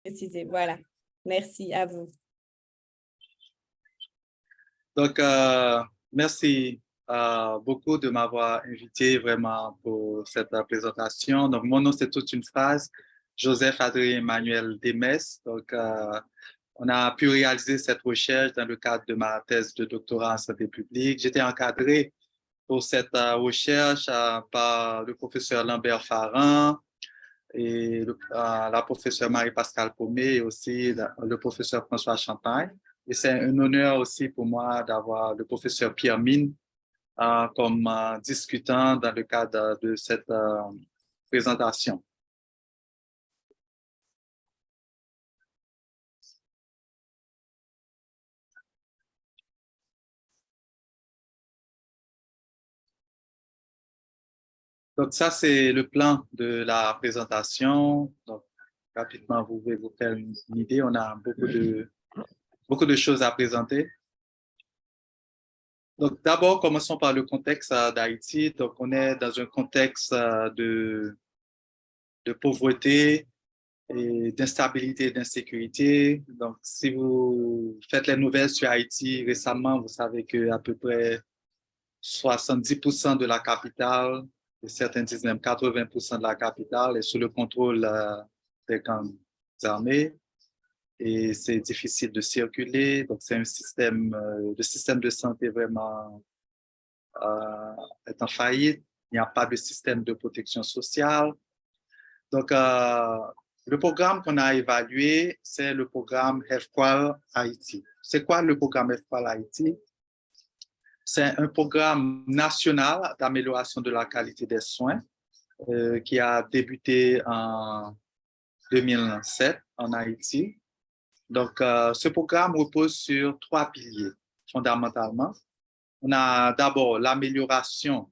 préciser. Voilà. Merci à vous. Donc, merci beaucoup de m'avoir invité vraiment pour cette présentation. Donc, mon nom, c'est toute une phrase, Joseph Adrien Emmanuel Demès. Donc, on a pu réaliser cette recherche dans le cadre de ma thèse de doctorat en santé publique. J'étais encadré pour cette recherche par le professeur Lambert Farran et la professeure Marie-Pascale Pomé et aussi le professeur François Champagne. Et c'est un honneur aussi pour moi d'avoir le professeur Pierre Mine comme discutant dans le cadre de cette présentation. Donc, ça, c'est le plan de la présentation. Donc, rapidement, vous pouvez vous faire une idée. On a beaucoup de choses à présenter. Donc, d'abord, commençons par le contexte d'Haïti. Donc, on est dans un contexte de pauvreté et d'instabilité et d'insécurité. Donc, si vous faites les nouvelles sur Haïti récemment, vous savez qu'à peu près 70% de la capitale, et certains disent même 80% de la capitale est sous le contrôle des gangs armés et c'est difficile de circuler. Donc, c'est un système, le système de santé vraiment est en faillite. Il n'y a pas de système de protection sociale. Donc, le programme qu'on a évalué, c'est le programme HealthQual Haïti. C'est quoi le programme HealthQual Haïti? C'est un programme national d'amélioration de la qualité des soins qui a débuté en 2007 en Haïti. Donc, ce programme repose sur 3 piliers fondamentalement. On a d'abord l'amélioration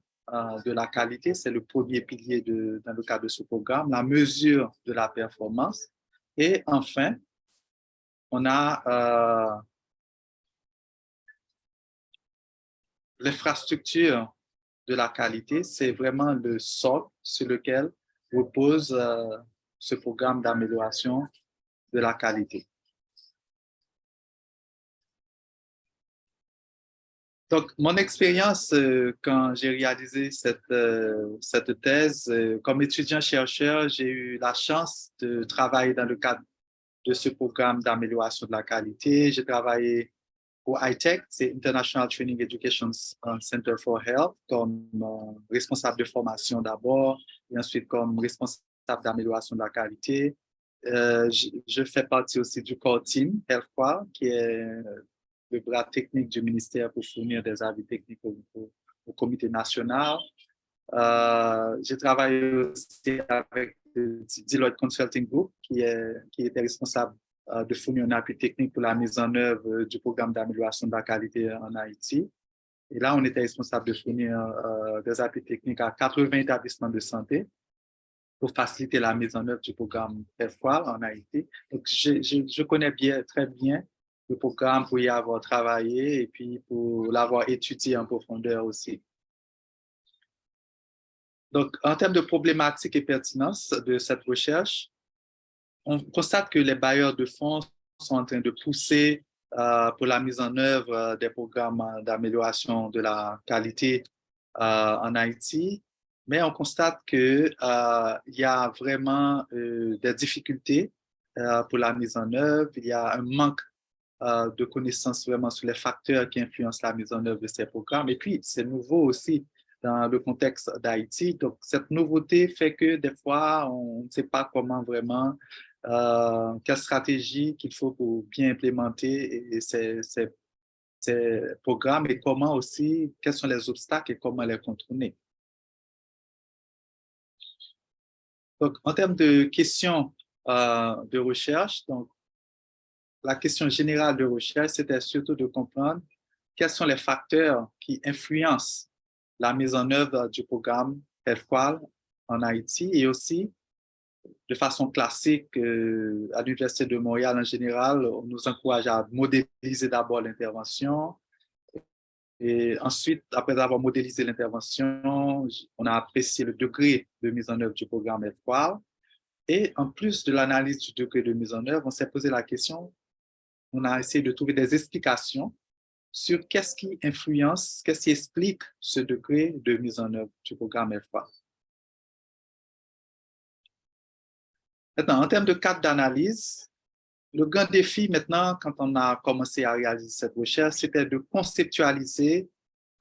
de la qualité, c'est le premier pilier dans le cadre de ce programme, la mesure de la performance. Et enfin, on a l'infrastructure de la qualité, c'est vraiment le socle sur lequel repose ce programme d'amélioration de la qualité. Donc, mon expérience quand j'ai réalisé cette thèse, comme étudiant-chercheur, j'ai eu la chance de travailler dans le cadre de ce programme d'amélioration de la qualité. J'ai travaillé au ITEC, c'est International Training Education Center for Health, comme responsable de formation d'abord, et ensuite comme responsable d'amélioration de la qualité. Je fais partie aussi du core team HealthQual, qui est le bras technique du ministère pour fournir des avis techniques au comité national. J'ai travaillé aussi avec Deloitte Consulting Group, qui était responsable de fournir un appui technique pour la mise en œuvre du programme d'amélioration de la qualité en Haïti. Et là, on était responsable de fournir des appuis techniques à 80 établissements de santé pour faciliter la mise en œuvre du programme HealthQual en Haïti. Donc, je connais très bien le programme pour y avoir travaillé et puis pour l'avoir étudié en profondeur aussi. Donc, en termes de problématiques et pertinence de cette recherche, on constate que les bailleurs de fonds sont en train de pousser pour la mise en œuvre des programmes d'amélioration de la qualité en Haïti, mais on constate qu'il y a vraiment des difficultés pour la mise en œuvre. Il y a un manque de connaissances vraiment sur les facteurs qui influencent la mise en œuvre de ces programmes. Et puis, c'est nouveau aussi dans le contexte d'Haïti. Donc, cette nouveauté fait que des fois, on ne sait pas comment vraiment, quelle stratégie qu'il faut pour bien implémenter ces programmes et comment aussi, quels sont les obstacles et comment les contourner. Donc, en termes de questions de recherche, donc, la question générale de recherche, c'était surtout de comprendre quels sont les facteurs qui influencent la mise en œuvre du programme HealthQual en Haïti et aussi, de façon classique, à l'Université de Montréal en général, on nous encourage à modéliser d'abord l'intervention et ensuite, après avoir modélisé l'intervention, on a apprécié le degré de mise en œuvre du programme HealthQual. Et en plus de l'analyse du degré de mise en œuvre, on s'est posé la question, on a essayé de trouver des explications sur qu'est-ce qui influence, qu'est-ce qui explique ce degré de mise en œuvre du programme F3. Maintenant, en termes de cadre d'analyse, le grand défi maintenant, quand on a commencé à réaliser cette recherche, c'était de conceptualiser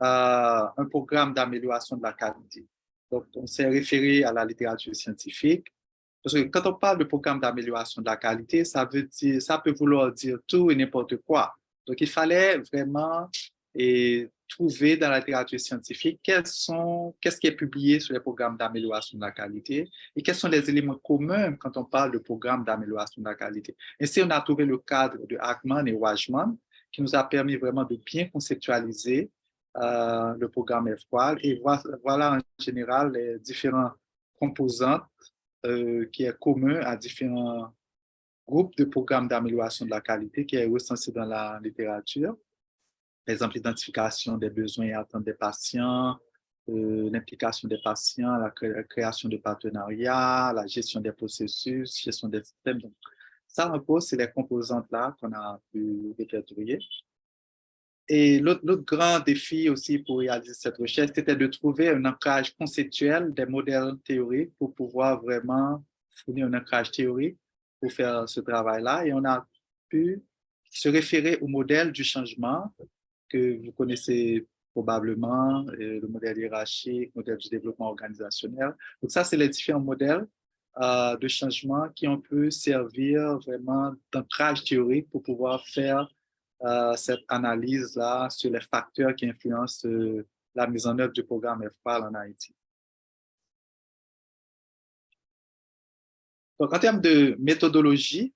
un programme d'amélioration de la qualité. Donc, on s'est référé à la littérature scientifique, parce que quand on parle de programme d'amélioration de la qualité, ça peut vouloir dire tout et n'importe quoi. Donc, il fallait vraiment trouver dans la littérature scientifique qu'est-ce qui est publié sur les programmes d'amélioration de la qualité et quels sont les éléments communs quand on parle de programme d'amélioration de la qualité. Ainsi, on a trouvé le cadre de Hackman et Wajman qui nous a permis vraiment de bien conceptualiser le programme F3 et voilà en général les différents composantes qui est commun à différents groupes de programmes d'amélioration de la qualité qui est recensé dans la littérature. Par exemple, l'identification des besoins et attentes des patients, l'implication des patients, la création de partenariats, la gestion des processus, gestion des systèmes. Donc, ça, en gros, c'est les composantes-là qu'on a pu répertorier. Et l'autre grand défi aussi pour réaliser cette recherche, c'était de trouver un ancrage conceptuel des modèles théoriques pour pouvoir vraiment fournir un ancrage théorique pour faire ce travail-là. Et on a pu se référer au modèle du changement que vous connaissez probablement, le modèle hiérarchique, le modèle du développement organisationnel. Donc ça, c'est les différents modèles de changement qui ont pu servir vraiment d'ancrage théorique pour pouvoir faire cette analyse-là sur les facteurs qui influencent la mise en œuvre du programme FPAL en Haïti. Donc, en termes de méthodologie,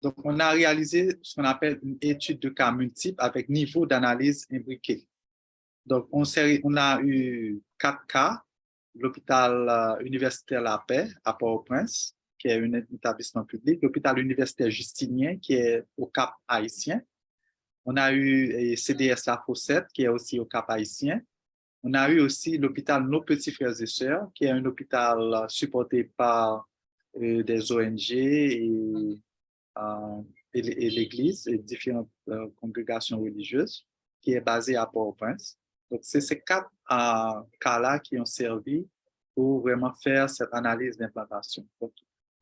donc, on a réalisé ce qu'on appelle une étude de cas multiples avec niveau d'analyse imbriqué. Donc, on a eu 4 cas, l'hôpital universitaire La Paix à Port-au-Prince, qui est un établissement public, l'hôpital universitaire Justinien, qui est au Cap haïtien. On a eu CDS La Fossette, qui est aussi au Cap haïtien. On a eu aussi l'hôpital Nos Petits Frères et Sœurs, qui est un hôpital supporté par des ONG et l'Église et différentes congrégations religieuses, qui est basé à Port-au-Prince. Donc, c'est ces 4 cas-là qui ont servi pour vraiment faire cette analyse d'implantation.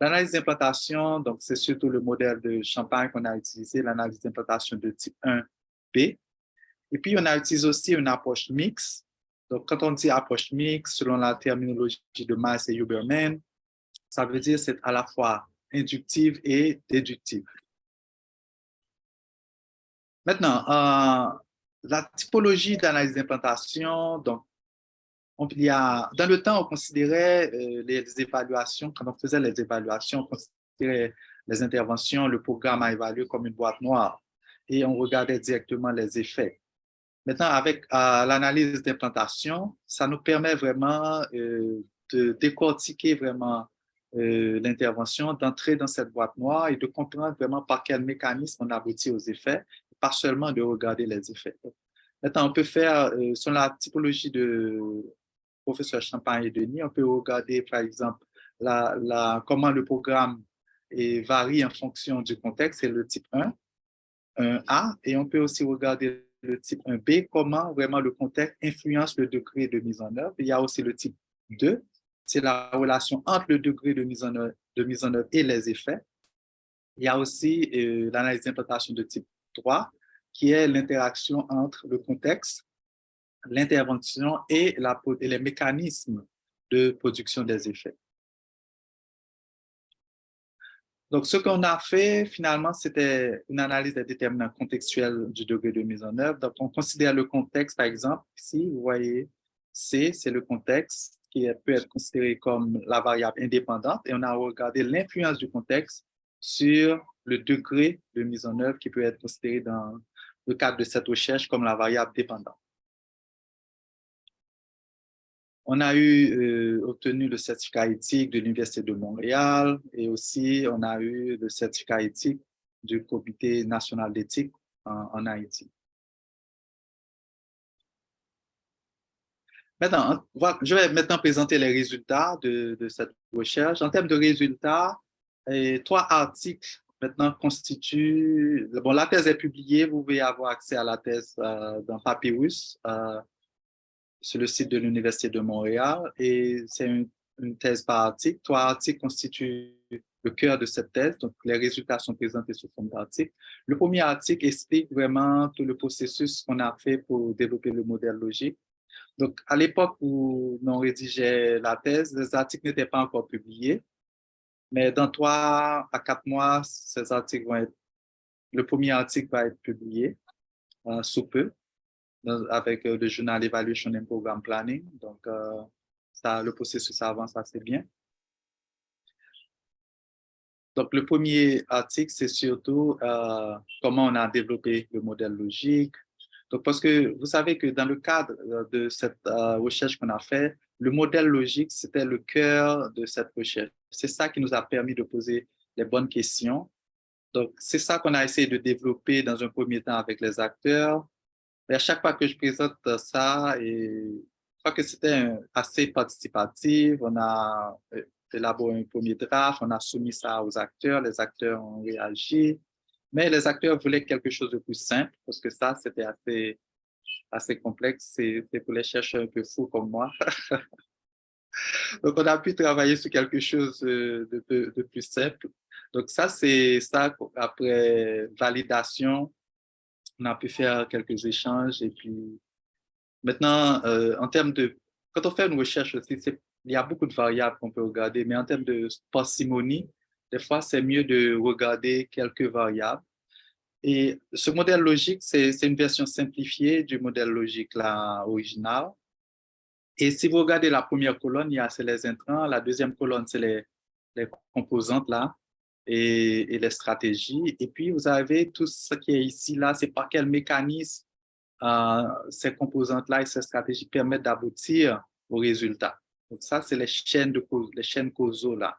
L'analyse d'implantation, donc c'est surtout le modèle de Champagne qu'on a utilisé, l'analyse d'implantation de type 1B. Et puis, on a utilisé aussi une approche mixte. Donc, quand on dit approche mixte, selon la terminologie de Miles et Huberman, ça veut dire c'est à la fois inductive et déductive. Maintenant, la typologie d'analyse d'implantation, donc, dans le temps, on considérait les évaluations, quand on faisait les évaluations, on considérait les interventions, le programme à évaluer comme une boîte noire et on regardait directement les effets. Maintenant, avec l'analyse d'implantation, ça nous permet vraiment de décortiquer vraiment l'intervention, d'entrer dans cette boîte noire et de comprendre vraiment par quel mécanisme on aboutit aux effets, pas seulement de regarder les effets. Maintenant, on peut faire, sur la typologie de professeur Champagne et Denis, on peut regarder, par exemple, comment le programme varie en fonction du contexte, c'est le type 1A, et on peut aussi regarder le type 1B, comment vraiment le contexte influence le degré de mise en œuvre. Il y a aussi le type 2, c'est la relation entre le degré de mise en œuvre et les effets. Il y a aussi l'analyse d'implantation de type 3, qui est l'interaction entre le contexte, l'intervention et les mécanismes de production des effets. Donc, ce qu'on a fait, finalement, c'était une analyse des déterminants contextuels du degré de mise en œuvre. Donc, on considère le contexte, par exemple, ici, vous voyez, C, c'est le contexte qui peut être considéré comme la variable indépendante et on a regardé l'influence du contexte sur le degré de mise en œuvre qui peut être considéré dans le cadre de cette recherche comme la variable dépendante. On a obtenu le certificat éthique de l'Université de Montréal et aussi on a eu le certificat éthique du Comité national d'éthique en Haïti. Maintenant, voilà, je vais maintenant présenter les résultats de cette recherche. En termes de résultats, trois articles maintenant constituent. Bon, la thèse est publiée, vous pouvez avoir accès à la thèse dans Papyrus sur le site de l'Université de Montréal et c'est une thèse par article. Trois articles constituent le cœur de cette thèse, donc les résultats sont présentés sous forme d'articles. Le premier article explique vraiment tout le processus qu'on a fait pour développer le modèle logique. Donc, à l'époque où on rédigeait la thèse, les articles n'étaient pas encore publiés, mais dans 3 à 4 mois, ces articles vont être, le premier article va être publié sous peu avec le journal Evaluation and Program Planning. Donc, ça, le processus avance assez bien. Donc, le premier article, c'est surtout comment on a développé le modèle logique. Donc, parce que vous savez que dans le cadre de cette recherche qu'on a fait, le modèle logique, c'était le cœur de cette recherche. C'est ça qui nous a permis de poser les bonnes questions. Donc, c'est ça qu'on a essayé de développer dans un premier temps avec les acteurs. Et à chaque fois que je présente ça, et je crois que c'était assez participatif. On a élaboré un premier draft, on a soumis ça aux acteurs, les acteurs ont réagi. Mais les acteurs voulaient quelque chose de plus simple parce que ça, c'était assez complexe. C'est pour les chercheurs un peu fous comme moi. Donc, on a pu travailler sur quelque chose de plus simple. Donc, ça, c'est ça, après validation, on a pu faire quelques échanges et puis maintenant, en termes de, quand on fait une recherche aussi, il y a beaucoup de variables qu'on peut regarder, mais en termes de parcimonie, des fois, c'est mieux de regarder quelques variables. Et ce modèle logique, c'est une version simplifiée du modèle logique là, original. Et si vous regardez la première colonne, c'est les intrants, la deuxième colonne, c'est les composantes là et les stratégies. Et puis, vous avez tout ce qui est ici là, c'est par quel mécanisme ces composantes-là et ces stratégies permettent d'aboutir au résultat. Donc ça, c'est les chaînes causaux là.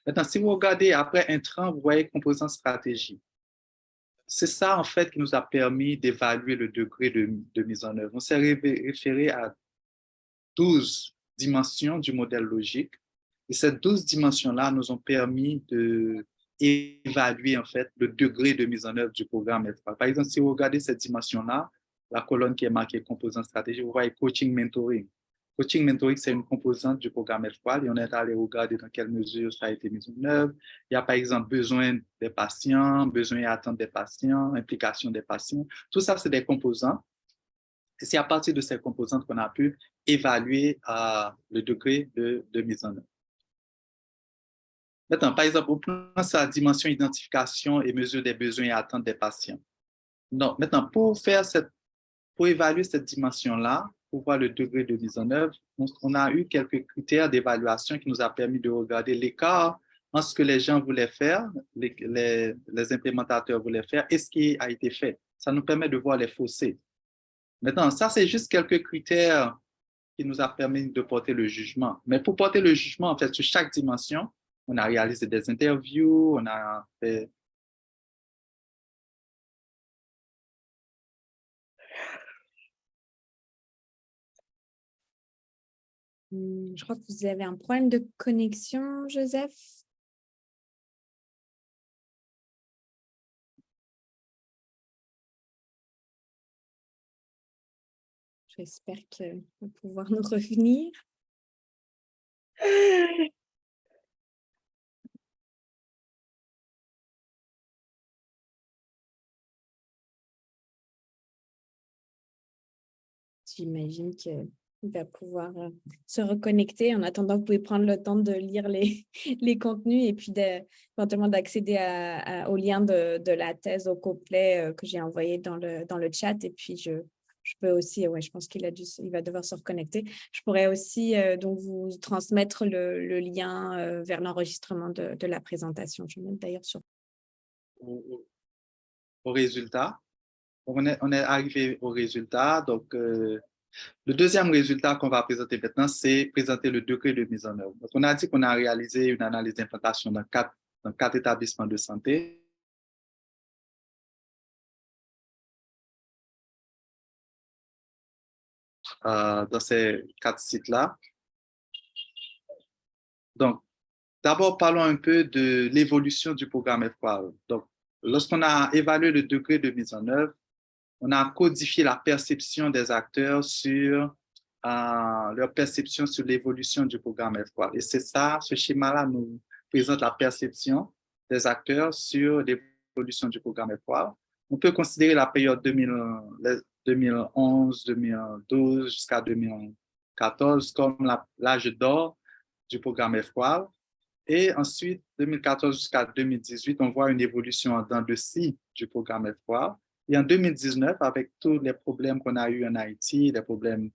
Maintenant, si vous regardez après intrant, vous voyez composante stratégie. C'est ça, en fait, qui nous a permis d'évaluer le degré de mise en œuvre. On s'est référé à 12 dimensions du modèle logique. Et ces 12 dimensions-là nous ont permis d'évaluer, en fait, le degré de mise en œuvre du programme F3. Par exemple, si vous regardez cette dimension-là, la colonne qui est marquée composante stratégique, vous voyez coaching mentoring. Coaching mentoring, c'est une composante du programme F3 et on est allé regarder dans quelle mesure ça a été mis en œuvre. Il y a par exemple besoin des patients, besoin et attente des patients, implication des patients. Tout ça, c'est des composants. Et c'est à partir de ces composantes qu'on a pu évaluer le degré de mise en œuvre. Maintenant, par exemple, on prend sa dimension identification et mesure des besoins et attentes des patients. Donc, maintenant, pour évaluer cette dimension-là, pour voir le degré de mise en œuvre, on a eu quelques critères d'évaluation qui nous a permis de regarder l'écart entre ce que les gens voulaient faire, les implémentateurs voulaient faire, et ce qui a été fait. Ça nous permet de voir les fossés. Maintenant, ça, c'est juste quelques critères qui nous a permis de porter le jugement. Mais pour porter le jugement, en fait, sur chaque dimension, on a réalisé des interviews, on a fait... Je crois que vous avez un problème de connexion, Joseph. J'espère qu'il va pouvoir nous revenir. J'imagine qu'il va pouvoir se reconnecter. En attendant, vous pouvez prendre le temps de lire les, les contenus et puis éventuellement d'accéder au lien de la thèse au complet que j'ai envoyé dans le chat. Et puis, je peux aussi, ouais, je pense qu'il va devoir se reconnecter. Je pourrais aussi donc vous transmettre le lien vers l'enregistrement de la présentation. Je vais mettre d'ailleurs sur... Au résultat. On est arrivé au résultat. Donc, le deuxième résultat qu'on va présenter maintenant, c'est présenter le degré de mise en œuvre. Donc, on a dit qu'on a réalisé une analyse d'implantation dans quatre établissements de santé. dans ces 4 sites-là. Donc, d'abord, parlons un peu de l'évolution du programme F3. Donc, lorsqu'on a évalué le degré de mise en œuvre, on a codifié la perception des acteurs sur leur perception sur l'évolution du programme F3. Et c'est ça, ce schéma-là nous présente la perception des acteurs sur l'évolution du programme F3. On peut considérer la période 2011, 2012 jusqu'à 2014 comme l'âge d'or du programme F3. Et ensuite, 2014 jusqu'à 2018, on voit une évolution en dents de scie du programme F3. Et en 2019, avec tous les problèmes qu'on a eu en Haïti, les problèmes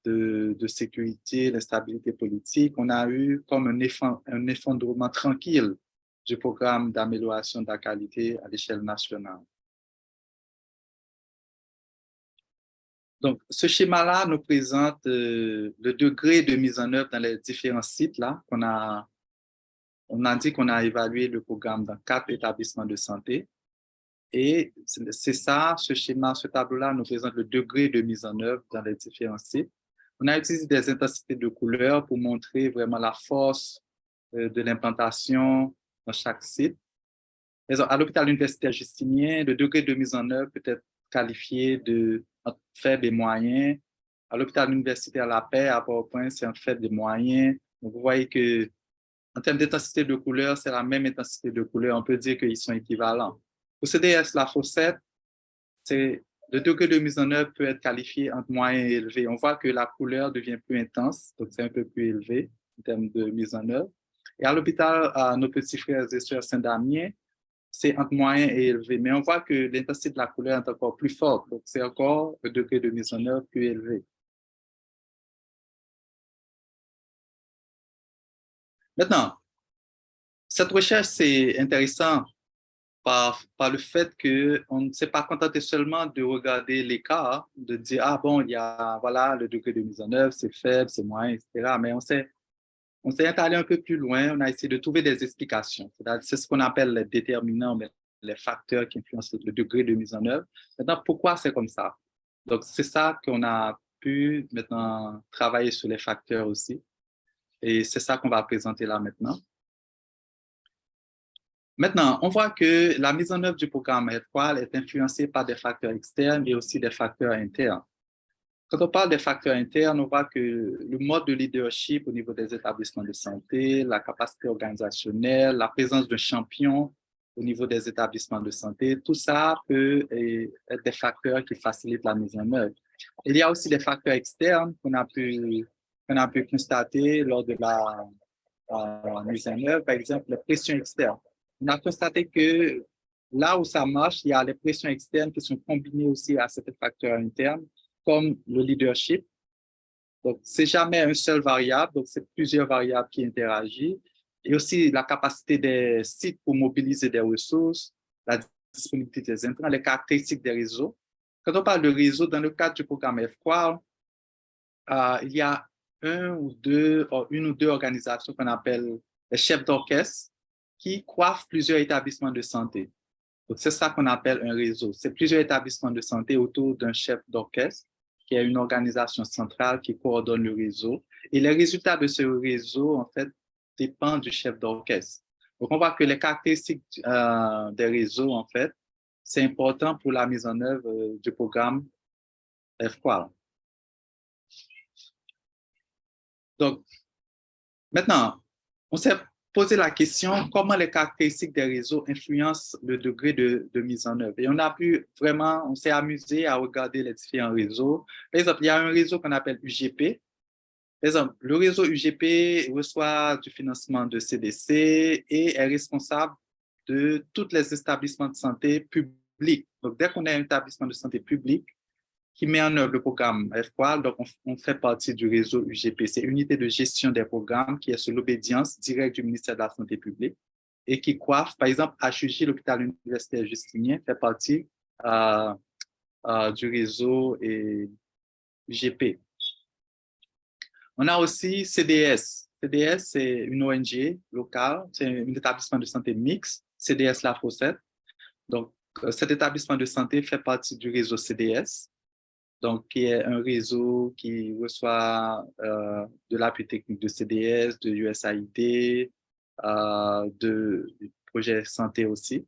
de sécurité, l'instabilité politique, on a eu comme un effondrement tranquille du programme d'amélioration de la qualité à l'échelle nationale. Donc, ce schéma-là nous présente le degré de mise en œuvre dans les différents sites là qu'on a. On a dit qu'on a évalué le programme dans 4 établissements de santé. Et c'est ça, ce schéma, ce tableau-là nous présente le degré de mise en œuvre dans les différents sites. On a utilisé des intensités de couleurs pour montrer vraiment la force de l'implantation dans chaque site. À l'hôpital universitaire Justinien, le degré de mise en œuvre peut être qualifié de faible et moyen. À l'hôpital universitaire La Paix, à Port-au-Prince, c'est un faible et moyen. Donc, vous voyez que en termes d'intensité de couleur, c'est la même intensité de couleur. On peut dire qu'ils sont équivalents. Pour CDS La Fossette, le degré de mise en œuvre peut être qualifié entre moyen et élevé. On voit que la couleur devient plus intense, donc c'est un peu plus élevé en termes de mise en œuvre. Et à l'hôpital, nos petits frères et sœurs Saint-Damien, c'est entre moyen et élevé. Mais on voit que l'intensité de la couleur est encore plus forte, donc c'est encore le degré de mise en œuvre plus élevé. Maintenant, cette recherche, c'est intéressant par le fait qu'on ne s'est pas contenté seulement de regarder les cas, de dire, ah bon, il y a, voilà, le degré de mise en œuvre, c'est faible, c'est moyen, etc. Mais on s'est allé un peu plus loin, on a essayé de trouver des explications. C'est ce qu'on appelle les déterminants, mais les facteurs qui influencent le degré de mise en œuvre. Maintenant, pourquoi c'est comme ça? Donc, c'est ça qu'on a pu maintenant travailler sur les facteurs aussi. Et c'est ça qu'on va présenter là maintenant. Maintenant, on voit que la mise en œuvre du programme F3 est influencée par des facteurs externes et aussi des facteurs internes. Quand on parle des facteurs internes, on voit que le mode de leadership au niveau des établissements de santé, la capacité organisationnelle, la présence d'un champion au niveau des établissements de santé, tout ça peut être des facteurs qui facilitent la mise en œuvre. Il y a aussi des facteurs externes qu'on a pu constater lors de la mise en œuvre, par exemple les pressions externes. On a constaté que là où ça marche, il y a les pressions externes qui sont combinées aussi à certains facteurs internes, comme le leadership. Donc, c'est jamais un seul variable, donc c'est plusieurs variables qui interagissent. Et aussi la capacité des sites pour mobiliser des ressources, la disponibilité des intrants, les caractéristiques des réseaux. Quand on parle de réseau, dans le cadre du programme F3, il y a une ou deux organisations qu'on appelle les chefs d'orchestre qui coiffent plusieurs établissements de santé. Donc, c'est ça qu'on appelle un réseau. C'est plusieurs établissements de santé autour d'un chef d'orchestre qui est une organisation centrale qui coordonne le réseau. Et les résultats de ce réseau, en fait, dépendent du chef d'orchestre. Donc, on voit que les caractéristiques des réseaux, en fait, c'est important pour la mise en œuvre du programme F3. Donc, maintenant, on s'est posé la question comment les caractéristiques des réseaux influencent le degré de mise en œuvre. Et on s'est amusé à regarder les différents réseaux. Par exemple, il y a un réseau qu'on appelle UGP. Par exemple, le réseau UGP reçoit du financement de CDC et est responsable de tous les établissements de santé publics. Donc, dès qu'on a un établissement de santé public, qui met en œuvre le programme F3. Donc, on fait partie du réseau UGP. C'est Unité de gestion des programmes qui est sous l'obédience directe du ministère de la Santé publique et qui coiffe, par exemple, HUJ, l'hôpital universitaire Justinien, fait partie du réseau UGP. On a aussi CDS. CDS, c'est une ONG locale, c'est un établissement de santé mixte, CDS La Fossette. Donc, cet établissement de santé fait partie du réseau CDS. donc qui est un réseau qui reçoit de l'appui technique de CDS, de USAID, de projets santé aussi.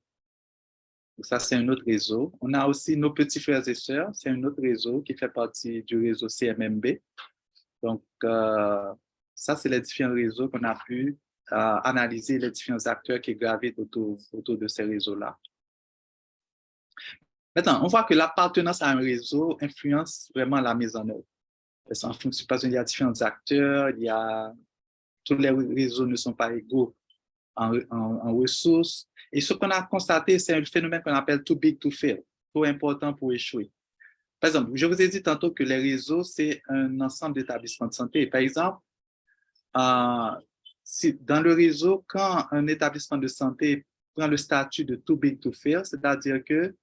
Donc ça, c'est un autre réseau. On a aussi nos petits frères et sœurs, c'est un autre réseau qui fait partie du réseau CMMB. Donc, ça, c'est les différents réseaux qu'on a pu analyser, les différents acteurs qui gravitent autour de ces réseaux-là. Maintenant, on voit que l'appartenance à un réseau influence vraiment la mise en œuvre. Parce qu'il y a différents acteurs, tous les réseaux ne sont pas égaux en ressources. Et ce qu'on a constaté, c'est un phénomène qu'on appelle too big to fail, trop important pour échouer. Par exemple, je vous ai dit tantôt que les réseaux, c'est un ensemble d'établissements de santé. Par exemple, dans le réseau, quand un établissement de santé prend le statut de too big to fail, c'est-à-dire que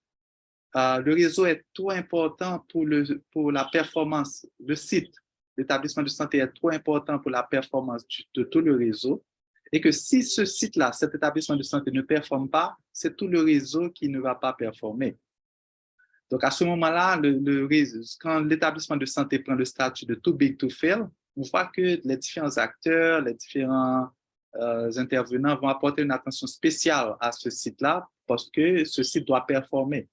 le réseau est trop important pour la performance. Le site, l'établissement de santé est trop important pour la performance de tout le réseau. Et que si ce site-là, cet établissement de santé ne performe pas, c'est tout le réseau qui ne va pas performer. Donc, à ce moment-là, quand l'établissement de santé prend le statut de too big to fail, on voit que les différents acteurs, les différents intervenants vont apporter une attention spéciale à ce site-là parce que ce site doit performer.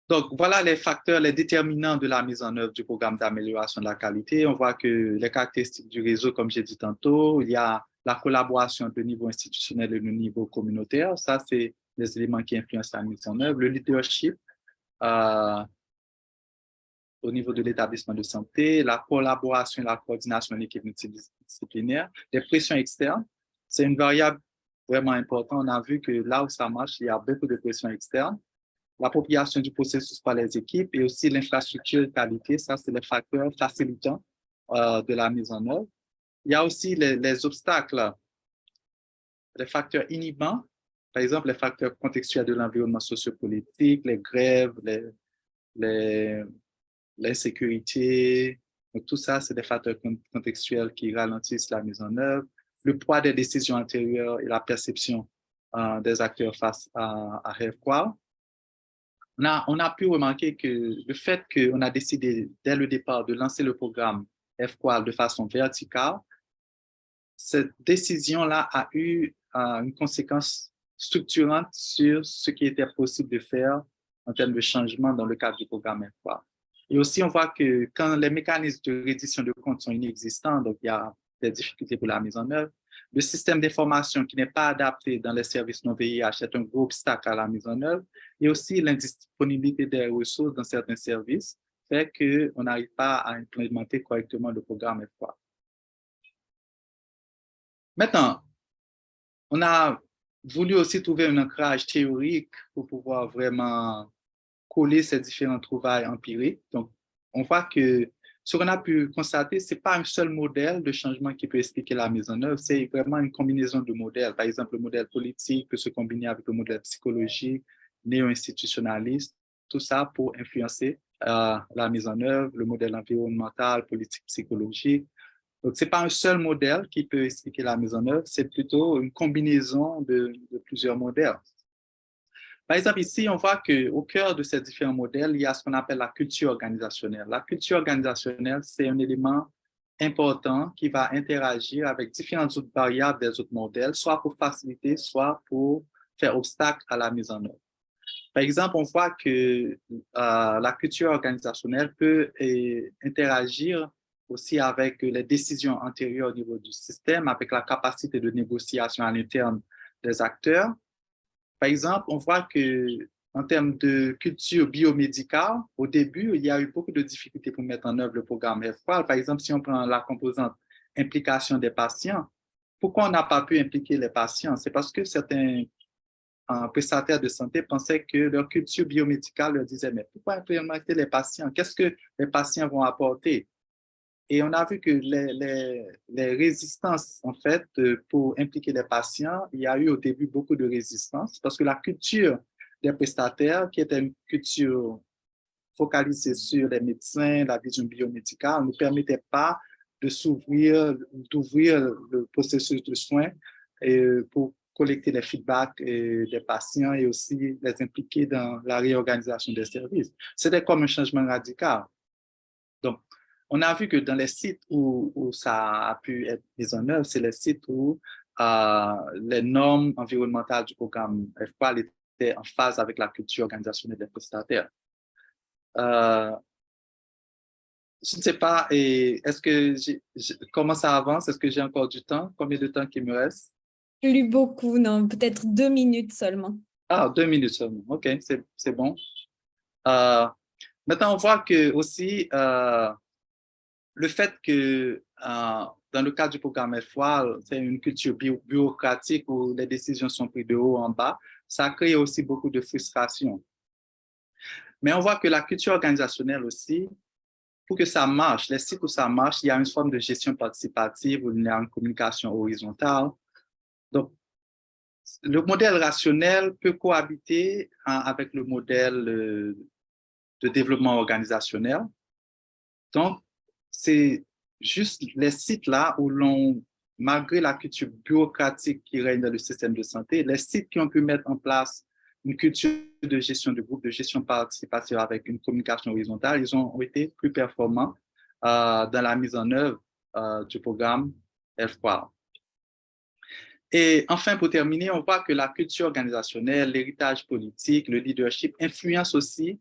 Donc, voilà les facteurs, les déterminants de la mise en œuvre du programme d'amélioration de la qualité. On voit que les caractéristiques du réseau, comme j'ai dit tantôt, il y a la collaboration entre le niveau institutionnel et le niveau communautaire. Ça, c'est les éléments qui influencent la mise en œuvre. Le leadership au niveau de l'établissement de santé, la collaboration et la coordination de l'équipe multidisciplinaire, les pressions externes. C'est une variable vraiment importante. On a vu que là où ça marche, il y a beaucoup de pressions externes. L'appropriation du processus par les équipes et aussi l'infrastructure de qualité, ça, c'est les facteurs facilitants de la mise en œuvre. Il y a aussi les obstacles, les facteurs inhibants, par exemple, les facteurs contextuels de l'environnement sociopolitique, les grèves, l'insécurité. Donc, tout ça, c'est des facteurs contextuels qui ralentissent la mise en œuvre. Le poids des décisions antérieures et la perception des acteurs face à HealthQual. On a pu remarquer que le fait qu'on a décidé dès le départ de lancer le programme HealthQual de façon verticale, cette décision-là a eu une conséquence structurante sur ce qui était possible de faire en termes de changement dans le cadre du programme HealthQual. Et aussi, on voit que quand les mécanismes de reddition de comptes sont inexistants, donc il y a des difficultés pour la mise en œuvre, le système d'information qui n'est pas adapté dans les services non VIH est un gros obstacle à la mise en œuvre, et aussi l'indisponibilité des ressources dans certains services fait qu'on n'arrive pas à implémenter correctement le programme HealthQual. Maintenant, on a voulu aussi trouver un ancrage théorique pour pouvoir vraiment coller ces différentes trouvailles empiriques. Donc, on voit que ce qu'on a pu constater, ce n'est pas un seul modèle de changement qui peut expliquer la mise en œuvre, c'est vraiment une combinaison de modèles. Par exemple, le modèle politique peut se combiner avec le modèle psychologique, néo-institutionnaliste, tout ça pour influencer la mise en œuvre, le modèle environnemental, politique, psychologique. Donc, ce n'est pas un seul modèle qui peut expliquer la mise en œuvre, c'est plutôt une combinaison de plusieurs modèles. Par exemple, ici, on voit qu'au cœur de ces différents modèles, il y a ce qu'on appelle la culture organisationnelle. La culture organisationnelle, c'est un élément important qui va interagir avec différentes autres variables des autres modèles, soit pour faciliter, soit pour faire obstacle à la mise en œuvre. Par exemple, on voit que la culture organisationnelle peut interagir aussi avec les décisions antérieures au niveau du système, avec la capacité de négociation à l'interne des acteurs. Par exemple, on voit qu'en termes de culture biomédicale, au début, il y a eu beaucoup de difficultés pour mettre en œuvre le programme HealthQual. Par exemple, si on prend la composante implication des patients, pourquoi on n'a pas pu impliquer les patients? C'est parce que certains prestataires de santé pensaient que leur culture biomédicale leur disait, mais pourquoi implémenter les patients? Qu'est-ce que les patients vont apporter? Et on a vu que les résistances, en fait, pour impliquer les patients, il y a eu au début beaucoup de résistances parce que la culture des prestataires, qui était une culture focalisée sur les médecins, la vision biomédicale, ne permettait pas d'ouvrir le processus de soins pour collecter les feedbacks des patients et aussi les impliquer dans la réorganisation des services. C'était comme un changement radical. Donc, on a vu que dans les sites où ça a pu être mis en œuvre, c'est les sites où les normes environnementales du programme FPAL étaient en phase avec la culture organisationnelle des prestataires. Je ne sais pas, est-ce que comment ça avance? Est-ce que j'ai encore du temps? Combien de temps qu'il me reste? Plus beaucoup, non, peut-être 2 minutes seulement. Ah, 2 minutes seulement. OK, c'est bon. Euh, Maintenant, on voit que aussi le fait que dans le cadre du programme FWAL, c'est une culture bureaucratique où les décisions sont prises de haut en bas, ça crée aussi beaucoup de frustration. Mais on voit que la culture organisationnelle aussi, pour que ça marche, les sites où ça marche, il y a une forme de gestion participative où il y a une communication horizontale. Donc, le modèle rationnel peut cohabiter avec le modèle de développement organisationnel. Donc, c'est juste les sites là où l'on, malgré la culture bureaucratique qui règne dans le système de santé, les sites qui ont pu mettre en place une culture de gestion de groupe, de gestion participative avec une communication horizontale, ils ont été plus performants dans la mise en œuvre du programme F3. Et enfin, pour terminer, on voit que la culture organisationnelle, l'héritage politique, le leadership influencent aussi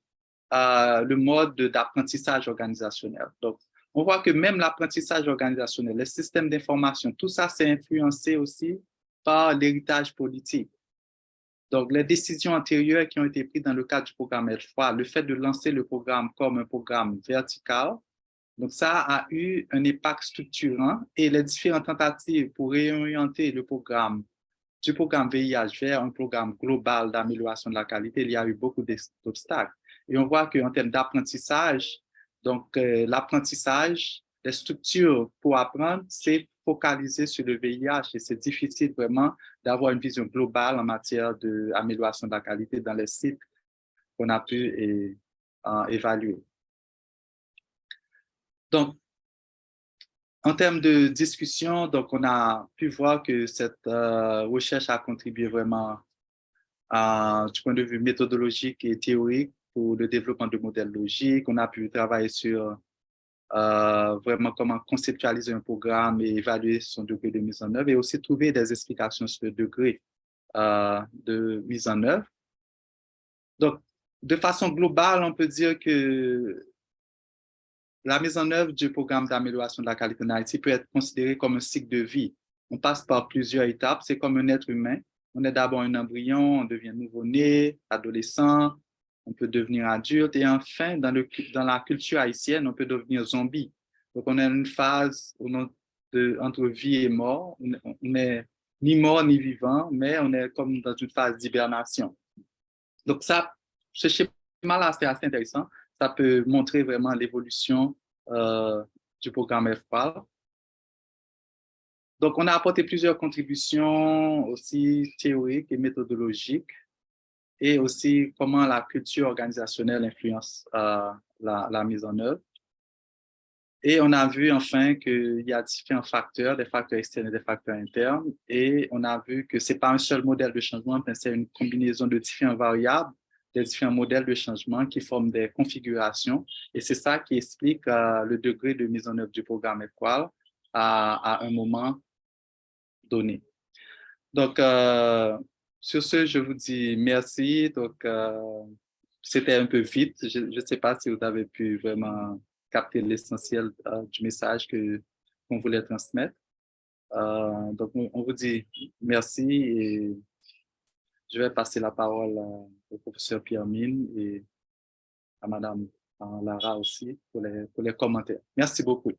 le mode d'apprentissage organisationnel. Donc, on voit que même l'apprentissage organisationnel, les systèmes d'information, tout ça, c'est influencé aussi par l'héritage politique. Donc, les décisions antérieures qui ont été prises dans le cadre du programme L3, le fait de lancer le programme comme un programme vertical, donc ça a eu un impact structurant et les différentes tentatives pour réorienter le programme du programme VIH vers un programme global d'amélioration de la qualité, il y a eu beaucoup d'obstacles. Et on voit qu'en termes d'apprentissage, donc l'apprentissage, les structures pour apprendre, c'est focalisé sur le VIH et c'est difficile vraiment d'avoir une vision globale en matière d'amélioration de la qualité dans les sites qu'on a pu évaluer. Donc, en termes de discussion, donc on a pu voir que cette recherche a contribué vraiment du point de vue méthodologique et théorique pour le développement de modèles logiques. On a pu travailler sur vraiment comment conceptualiser un programme et évaluer son degré de mise en œuvre et aussi trouver des explications sur le degré de mise en œuvre. Donc, de façon globale, on peut dire que la mise en œuvre du programme d'amélioration de la qualité en Haïti peut être considérée comme un cycle de vie. On passe par plusieurs étapes. C'est comme un être humain. On est d'abord un embryon, on devient nouveau-né, adolescent, on peut devenir adulte et enfin, dans la culture haïtienne, on peut devenir zombie. Donc, on est une phase entre vie et mort. On n'est ni mort ni vivant, mais on est comme dans une phase d'hibernation. Donc, ce schéma-là, c'est assez intéressant. Ça peut montrer vraiment l'évolution du programme FPAL. Donc, on a apporté plusieurs contributions aussi théoriques et méthodologiques et aussi comment la culture organisationnelle influence la mise en œuvre. Et on a vu enfin qu'il y a différents facteurs, des facteurs externes et des facteurs internes. Et on a vu que ce n'est pas un seul modèle de changement, mais c'est une combinaison de différentes variables, des différents modèles de changement qui forment des configurations. Et c'est ça qui explique le degré de mise en œuvre du programme EQUAL à un moment donné. Donc, sur ce, je vous dis merci. Donc, c'était un peu vite. Je ne sais pas si vous avez pu vraiment capter l'essentiel du message qu'on voulait transmettre. Donc, on vous dit merci et je vais passer la parole au professeur Pierre-Mine et à Madame Lara aussi pour les commentaires. Merci beaucoup.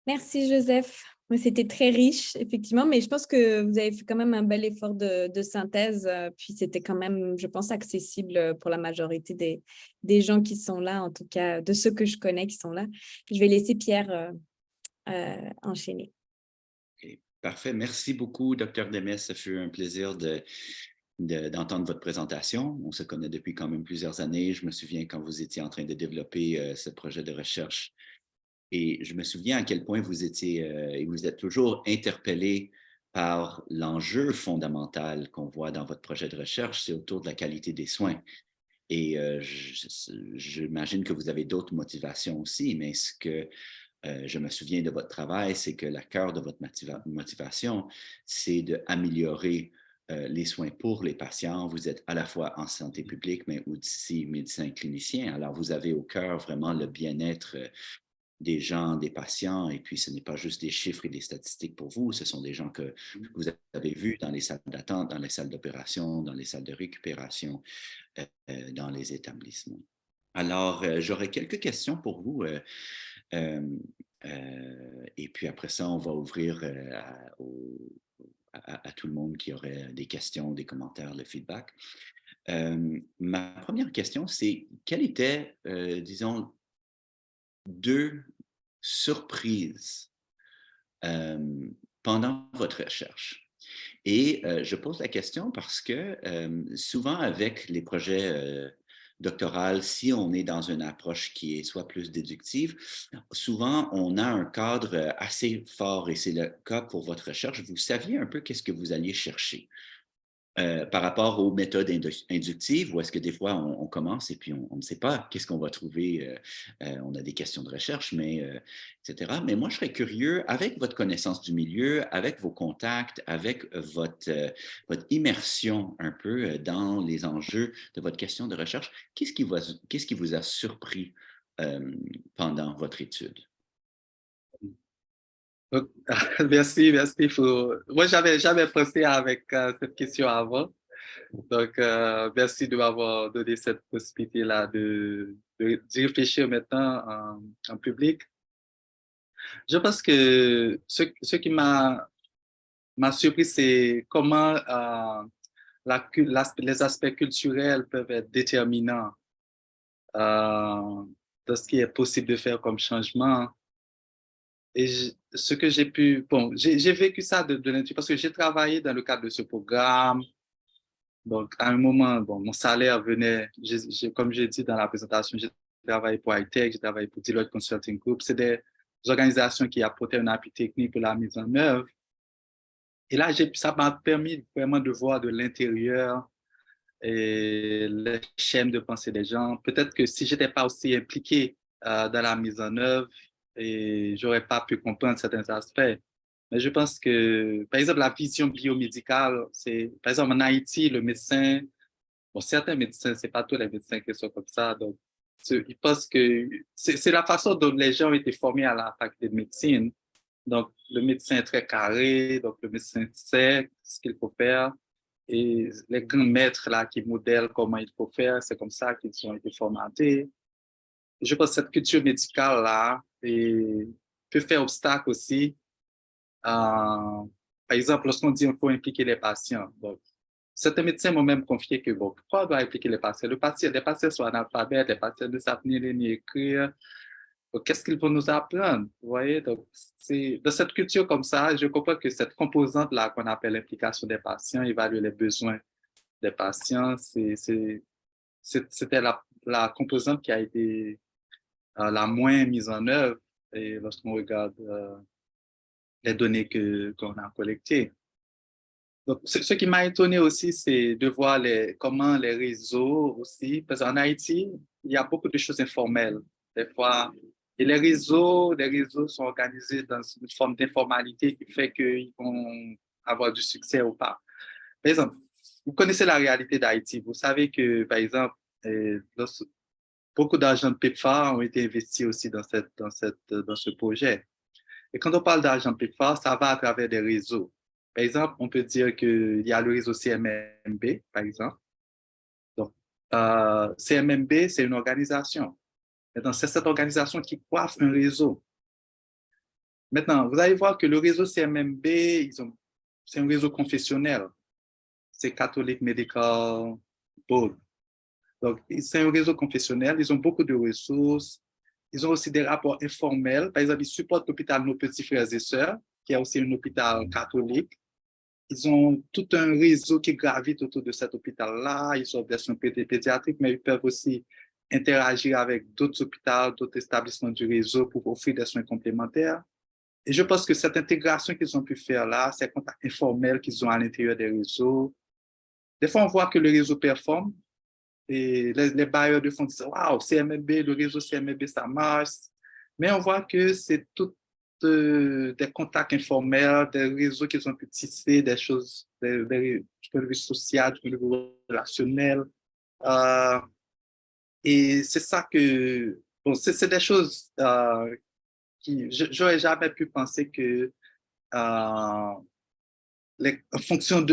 Merci, Joseph. C'était très riche, effectivement, mais je pense que vous avez fait quand même un bel effort de synthèse, puis c'était quand même, je pense, accessible pour la majorité des gens qui sont là, en tout cas, de ceux que je connais qui sont là. Je vais laisser Pierre enchaîner. Okay. Parfait. Merci beaucoup, Dr. Demesse. Ça fut un plaisir d'entendre votre présentation. On se connaît depuis quand même plusieurs années. Je me souviens quand vous étiez en train de développer ce projet de recherche. Et je me souviens à quel point vous étiez et vous êtes toujours interpellé par l'enjeu fondamental qu'on voit dans votre projet de recherche, c'est autour de la qualité des soins. Et j'imagine que vous avez d'autres motivations aussi, mais ce que je me souviens de votre travail, c'est que le cœur de votre motivation, c'est d'améliorer les soins pour les patients. Vous êtes à la fois en santé publique, mais aussi médecin clinicien. Alors, vous avez au cœur vraiment le bien-être des gens, des patients, et puis ce n'est pas juste des chiffres et des statistiques pour vous, ce sont des gens que vous avez vus dans les salles d'attente, dans les salles d'opération, dans les salles de récupération, dans les établissements. Alors, j'aurais quelques questions pour vous. Et puis après ça, on va ouvrir à tout le monde qui aurait des questions, des commentaires, le feedback. Ma première question, c'est quelles étaient, disons, deux surprises pendant votre recherche? Et je pose la question parce que souvent avec les projets doctoraux, si on est dans une approche qui est soit plus déductive, souvent on a un cadre assez fort et c'est le cas pour votre recherche. Vous saviez un peu qu'est-ce que vous alliez chercher. Par rapport aux méthodes inductives, où est-ce que des fois on commence et puis on ne sait pas qu'est-ce qu'on va trouver, on a des questions de recherche, mais, etc. Mais moi, je serais curieux, avec votre connaissance du milieu, avec vos contacts, avec votre immersion un peu dans les enjeux de votre question de recherche, qu'est-ce qui vous a surpris pendant votre étude? Donc, merci, merci. Moi, j'avais jamais pensé avec cette question avant. Donc, merci de m'avoir donné cette possibilité-là d'y réfléchir maintenant en public. Je pense que ce qui m'a surpris, c'est comment les aspects culturels peuvent être déterminants dans ce qui est possible de faire comme changement. Et ce que j'ai pu, bon, j'ai vécu ça de l'intérieur parce que j'ai travaillé dans le cadre de ce programme. Donc, à un moment, bon, mon salaire venait, comme j'ai dit dans la présentation, j'ai travaillé pour high-tech, j'ai travaillé pour Deloitte Consulting Group. C'est des organisations qui apportaient un appui technique pour la mise en œuvre. Et là, ça m'a permis vraiment de voir de l'intérieur et les chaînes de pensée des gens. Peut-être que si je n'étais pas aussi impliqué dans la mise en œuvre, et j'aurais pas pu comprendre certains aspects. Mais je pense que, par exemple, la vision biomédicale, c'est, par exemple, en Haïti, le médecin, bon, certains médecins, c'est pas tous les médecins qui sont comme ça, donc, ils pensent que c'est la façon dont les gens ont été formés à la faculté de médecine. Donc, le médecin est très carré, donc le médecin sait ce qu'il faut faire. Et les grands maîtres là qui modèlent comment il faut faire, c'est comme ça qu'ils ont été formatés. Je pense que cette culture médicale là peut faire obstacle aussi. Par exemple, lorsqu'on dit qu'il faut impliquer les patients. Donc, certains médecins m'ont même confié que, bon, pourquoi on doit impliquer les patients? Les patients sont analphabètes, les patients ne savent ni lire ni écrire. Qu'est-ce qu'ils vont nous apprendre? Vous voyez, donc, dans cette culture comme ça, je comprends que cette composante-là qu'on appelle l'implication des patients, évaluer les besoins des patients, c'était la composante qui a été la moins mise en œuvre et lorsqu'on regarde les données qu'on a collectées. Donc, ce qui m'a étonné aussi, c'est de voir comment les réseaux aussi, parce qu'en Haïti, il y a beaucoup de choses informelles. Des fois, et les réseaux sont organisés dans une forme d'informalité qui fait qu'ils vont avoir du succès ou pas. Par exemple, vous connaissez la réalité d'Haïti. Vous savez que, par exemple, beaucoup d'argent de PEPFAR ont été investis aussi dans ce projet. Et quand on parle d'argent de PEPFAR, ça va à travers des réseaux. Par exemple, on peut dire qu'il y a le réseau CMMB, par exemple. Donc, CMMB, c'est une organisation. Maintenant, c'est cette organisation qui coiffe un réseau. Maintenant, vous allez voir que le réseau CMMB, c'est un réseau confessionnel. C'est Catholic Medical Board. Donc, c'est un réseau confessionnel. Ils ont beaucoup de ressources. Ils ont aussi des rapports informels. Par exemple, ils supportent l'hôpital Nos Petits Frères et Sœurs, qui est aussi un hôpital catholique. Ils ont tout un réseau qui gravite autour de cet hôpital-là. Ils ont des soins pédiatriques, mais ils peuvent aussi interagir avec d'autres hôpitaux, d'autres établissements du réseau pour offrir des soins complémentaires. Et je pense que cette intégration qu'ils ont pu faire là, ces contacts informels qu'ils ont à l'intérieur des réseaux, des fois, on voit que le réseau performe et les bailleurs de fonds disent « Waouh, CMMB, le réseau CMMB, ça marche ». Mais on voit que c'est tout des contacts informels, des réseaux qu'ils ont pu tisser, des choses du point de vue social, du point de vue relationnel. Et c'est ça que, bon, c'est des choses qui, j'aurais jamais pu penser que en fonction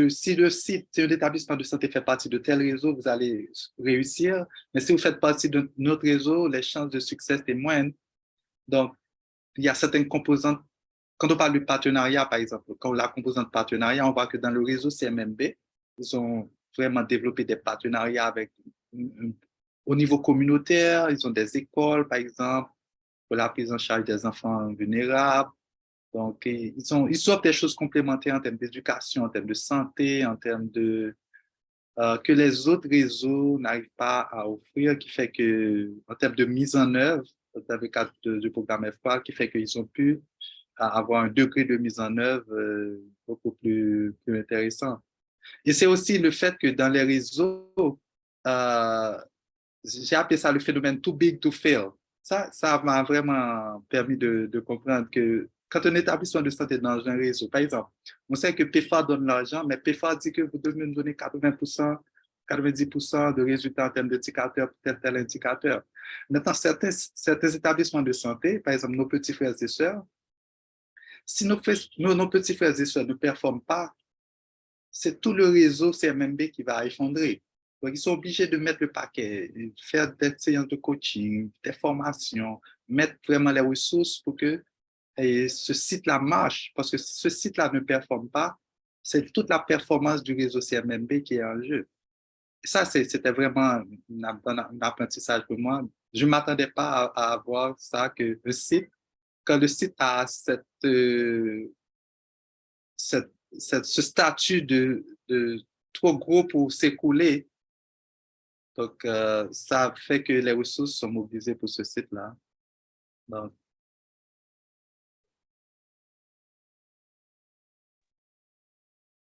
si le site, si un établissement de santé fait partie de tel réseau, vous allez réussir. Mais si vous faites partie de notre réseau, les chances de succès sont moindres. Donc, il y a certaines composantes. Quand on parle de partenariat, par exemple, quand la composante partenariat, on voit que dans le réseau CMMB, ils ont vraiment développé des partenariats au niveau communautaire. Ils ont des écoles, par exemple, pour la prise en charge des enfants vulnérables. Donc, ils offrent des choses complémentaires en termes d'éducation, en termes de santé, en termes de que les autres réseaux n'arrivent pas à offrir, qui fait que, en termes de mise en œuvre, dans le cadre du programme FPAL, qui fait qu'ils ont pu avoir un degré de mise en œuvre beaucoup plus intéressant. Et c'est aussi le fait que dans les réseaux, j'ai appelé ça le phénomène too big to fail. Ça m'a vraiment permis de comprendre que quand un établissement de santé est dans un réseau, par exemple, on sait que PEPFAR donne l'argent, mais PEPFAR dit que vous devez nous donner 80%, 90% de résultats en termes d'indicateurs pour tel indicateur. Maintenant, certains établissements de santé, par exemple nos petits frères et sœurs, si nos petits frères et sœurs ne performent pas, c'est tout le réseau CMMB qui va effondrer. Donc, ils sont obligés de mettre le paquet, faire des séances de coaching, des formations, mettre vraiment les ressources pour que ce site-là marche. Parce que si ce site-là ne performe pas, c'est toute la performance du réseau CMMB qui est en jeu. Et ça, c'était vraiment un apprentissage pour moi. Je ne m'attendais pas à avoir ça, que le site, quand le site a ce statut de trop gros pour s'écouler. Donc, ça fait que les ressources sont mobilisées pour ce site-là. Donc,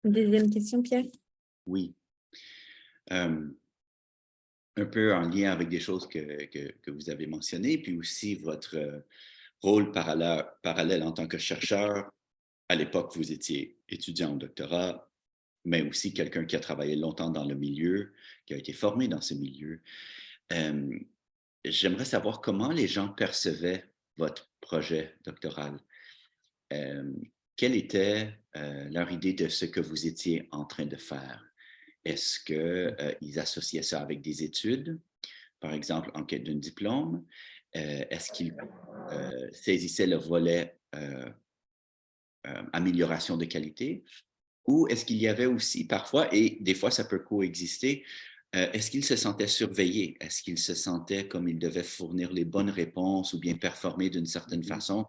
Deuxième question, Pierre? Oui. Un peu en lien avec des choses que vous avez mentionnées, puis aussi votre rôle parallèle en tant que chercheur. À l'époque, vous étiez étudiant au doctorat, mais aussi quelqu'un qui a travaillé longtemps dans le milieu, qui a été formé dans ce milieu. J'aimerais savoir comment les gens percevaient votre projet doctoral. Quelle était leur idée de ce que vous étiez en train de faire? Est-ce qu'ils associaient ça avec des études, par exemple en quête d'un diplôme? Est-ce qu'ils saisissaient le volet amélioration de qualité? Ou est-ce qu'il y avait aussi parfois, et des fois ça peut coexister, est-ce qu'ils se sentaient surveillés? Est-ce qu'ils se sentaient comme ils devaient fournir les bonnes réponses ou bien performer d'une certaine façon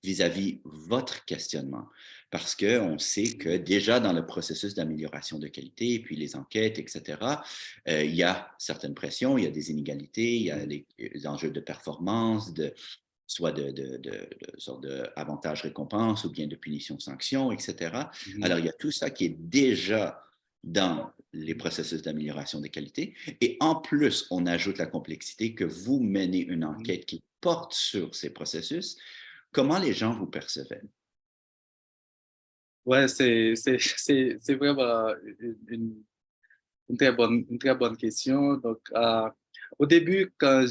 vis-à-vis votre questionnement? Parce qu'on sait que déjà dans le processus d'amélioration de qualité, puis les enquêtes, etc., il y a certaines pressions, il y a des inégalités, il y a les enjeux de performance, soit de sorte d'avantage-récompense ou bien de punition-sanction, etc. Alors, il y a tout ça qui est déjà dans les processus d'amélioration des qualités. Et en plus, on ajoute la complexité que vous menez une enquête qui porte sur ces processus. Comment les gens vous percevaient? ouais, c'est vraiment une très bonne question. Donc, au début, quand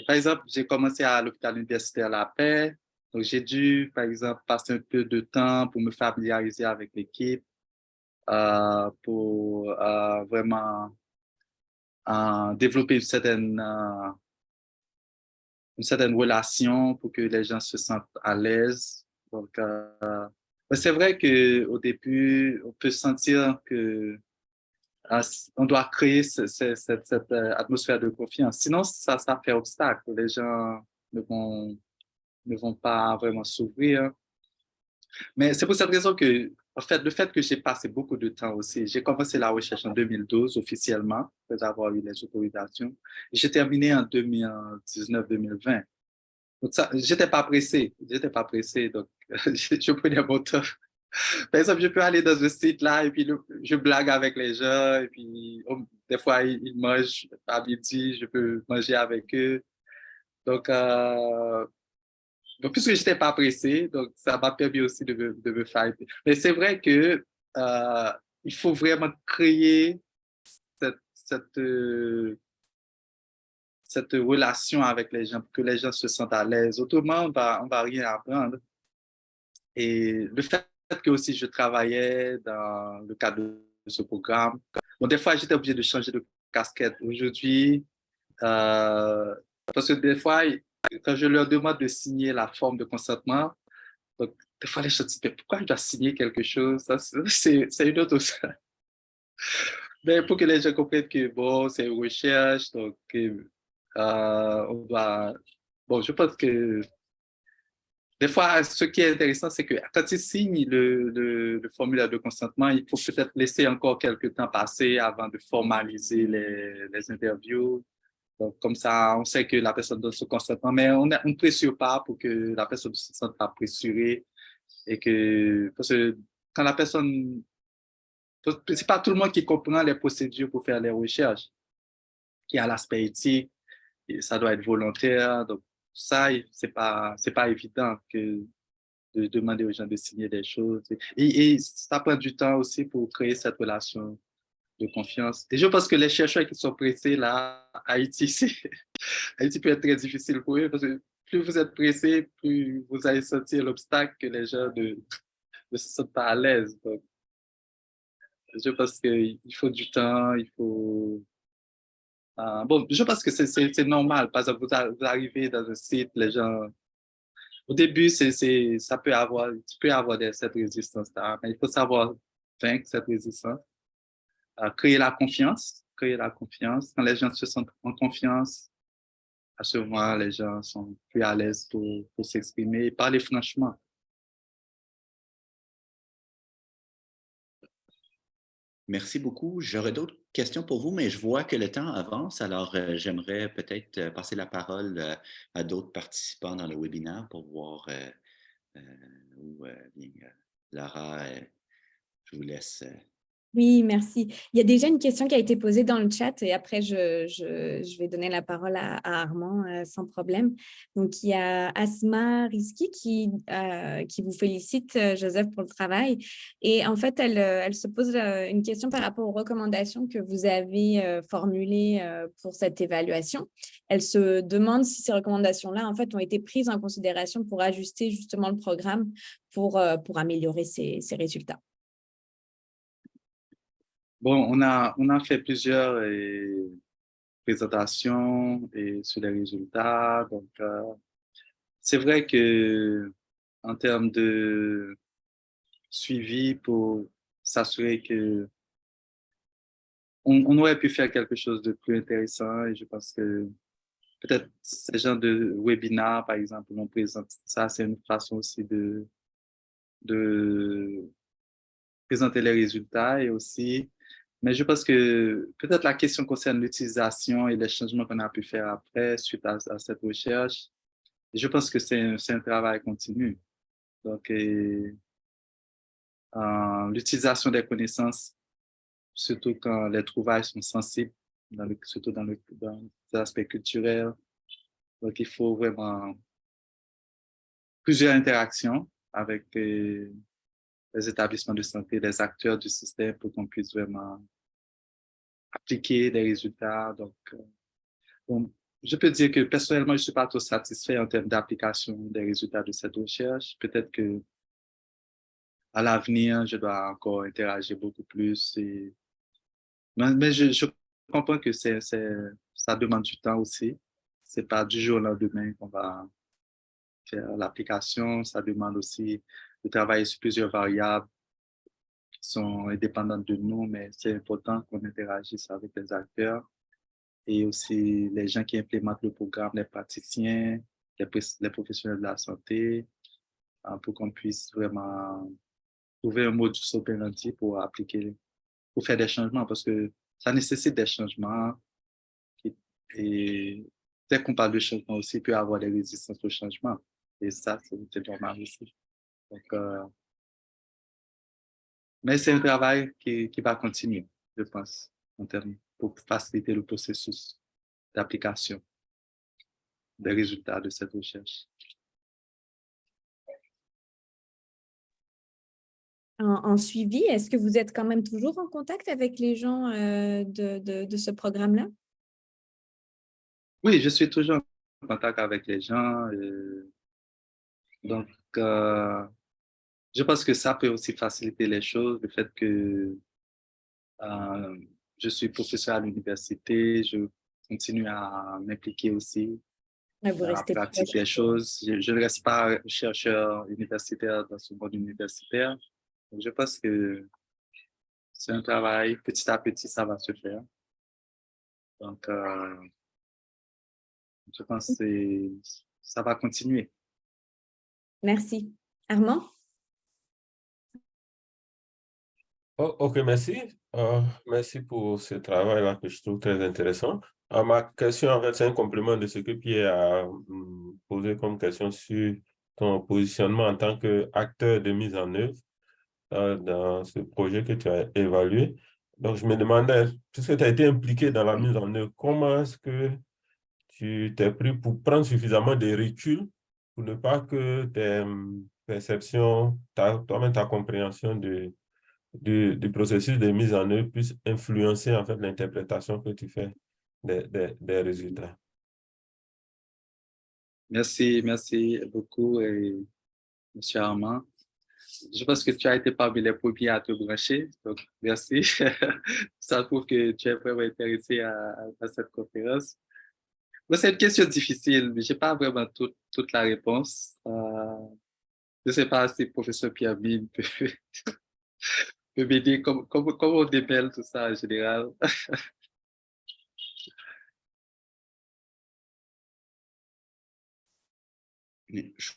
par exemple, j'ai commencé à l'hôpital universitaire La Paix, donc j'ai dû, par exemple, passer un peu de temps pour me familiariser avec l'équipe, pour vraiment développer une certaine relation pour que les gens se sentent à l'aise. Donc, c'est vrai qu'au début, on peut sentir que on doit créer cette atmosphère de confiance. Sinon, ça fait obstacle. Les gens ne vont pas vraiment s'ouvrir. Mais c'est pour cette raison que, en fait, le fait que j'ai passé beaucoup de temps aussi, j'ai commencé la recherche en 2012 officiellement, après avoir eu les autorisations. Et j'ai terminé en 2019-2020. Donc, j'étais pas pressé. Donc, je prenais mon temps. Par exemple, je peux aller dans un site là et puis je blague avec les gens et puis des fois ils mangent à midi, je peux manger avec eux. Donc, puisque je n'étais pas pressé, donc ça m'a permis aussi de me faire. Mais c'est vrai que il faut vraiment créer cette, cette, euh, cette relation avec les gens pour que les gens se sentent à l'aise. Autrement, on va rien apprendre. Et le fait que aussi je travaillais dans le cadre de ce programme, bon, des fois j'étais obligé de changer de casquette. Aujourd'hui, euh, parce que des fois, quand je leur demande de signer la forme de consentement, donc, des fois les gens disent, mais pourquoi je dois signer quelque chose? Ça, c'est une autre chose. Mais pour que les gens comprennent que bon, c'est une recherche, donc on doit. Bon, je pense que des fois, ce qui est intéressant, c'est que quand ils signent le formulaire de consentement, il faut peut-être laisser encore quelques temps passer avant de formaliser les interviews. Donc, comme ça, on sait que la personne donne son consentement, mais on ne pressure pas pour que la personne ne se sente pas pressurée et que, parce que quand la personne, c'est pas tout le monde qui comprend les procédures pour faire les recherches. Il y a l'aspect éthique, et ça doit être volontaire. Donc, ça, c'est pas évident que de demander aux gens de signer des choses. Et ça prend du temps aussi pour créer cette relation de confiance. Et je pense que les chercheurs qui sont pressés là, à Haïti, Haïti peut être très difficile pour eux parce que plus vous êtes pressé, plus vous allez sentir l'obstacle que les gens ne se sentent pas à l'aise. Donc, je pense qu'il faut du temps, il faut. Bon, je pense que c'est normal. Par exemple, vous arrivez dans un site, les gens. Au début, ça peut avoir, tu peux avoir cette résistance-là, mais il faut savoir vaincre cette résistance, créer la confiance, créer la confiance. Quand les gens se sentent en confiance, à ce moment, les gens sont plus à l'aise pour s'exprimer et parler franchement. Merci beaucoup. J'aurais d'autres questions pour vous, mais je vois que le temps avance, alors j'aimerais peut-être passer la parole à d'autres participants dans le webinaire pour voir où bien, Lara, je vous laisse. Oui, merci. Il y a déjà une question qui a été posée dans le chat et après, je vais donner la parole à Armand sans problème. Donc, il y a Asma Rizki qui vous félicite, Joseph, pour le travail. Et en fait, elle se pose une question par rapport aux recommandations que vous avez formulées pour cette évaluation. Elle se demande si ces recommandations-là, en fait, ont été prises en considération pour ajuster justement le programme pour améliorer ces résultats. Bon, on a fait plusieurs présentations sur les résultats. Donc, c'est vrai que en termes de suivi pour s'assurer que on aurait pu faire quelque chose de plus intéressant et je pense que peut-être ces genres de webinaires, par exemple, on présente ça, c'est une façon aussi de présenter les résultats et aussi, mais je pense que peut-être la question concerne l'utilisation et les changements qu'on a pu faire après, suite à cette recherche. Je pense que c'est un travail continu. Donc, l'utilisation des connaissances, surtout quand les trouvailles sont sensibles, surtout dans l'aspect culturel. Donc, il faut vraiment plusieurs interactions avec les établissements de santé, les acteurs du système pour qu'on puisse vraiment appliquer des résultats. Donc, bon, je peux dire que personnellement, je ne suis pas trop satisfait en termes d'application des résultats de cette recherche. Peut-être que à l'avenir, je dois encore interagir beaucoup plus. Mais je comprends que ça demande du temps aussi. C'est pas du jour au lendemain qu'on va faire l'application. Ça demande aussi de travailler sur plusieurs variables qui sont indépendantes de nous, mais c'est important qu'on interagisse avec les acteurs et aussi les gens qui implémentent le programme, les praticiens, les professionnels de la santé, pour qu'on puisse vraiment trouver un modus operandi pour appliquer, pour faire des changements, parce que ça nécessite des changements. Et dès qu'on parle de changement aussi, il peut y avoir des résistances au changement. Et ça, c'est normal aussi. Donc, mais c'est un travail qui va continuer, je pense, en termes, pour faciliter le processus d'application des résultats de cette recherche. En suivi, est-ce que vous êtes quand même toujours en contact avec les gens de ce programme-là? Oui, je suis toujours en contact avec les gens. Donc, je pense que ça peut aussi faciliter les choses, le fait que je suis professeur à l'université, je continue à m'impliquer aussi, Ouais, vous à restez pratiquer proche. des choses. Je ne reste pas chercheur universitaire dans ce monde universitaire. Donc, je pense que c'est un travail, petit à petit, ça va se faire. Donc, je pense que ça va continuer. Merci. Armand? Oh, ok, merci. Merci pour ce travail-là que je trouve très intéressant. Ma question, en fait, c'est un complément de ce que Pierre a posé comme question sur ton positionnement en tant qu'acteur de mise en œuvre dans ce projet que tu as évalué. Donc, je me demandais, puisque tu as été impliqué dans la mise en œuvre, comment est-ce que tu t'es pris pour prendre suffisamment de recul pour ne pas que tes perceptions, toi-même ta compréhension du processus de mise en œuvre puisse influencer en fait l'interprétation que tu fais des résultats. Merci beaucoup, Monsieur Armand. Je pense que tu as été parmi les premiers à te brancher, donc merci. Ça prouve que tu es vraiment intéressé à cette conférence. Moi, c'est une question difficile, mais je n'ai pas vraiment toute la réponse. Je ne sais pas si le professeur Pierre Mine peut m'aider, comment on démêle tout ça en général. Je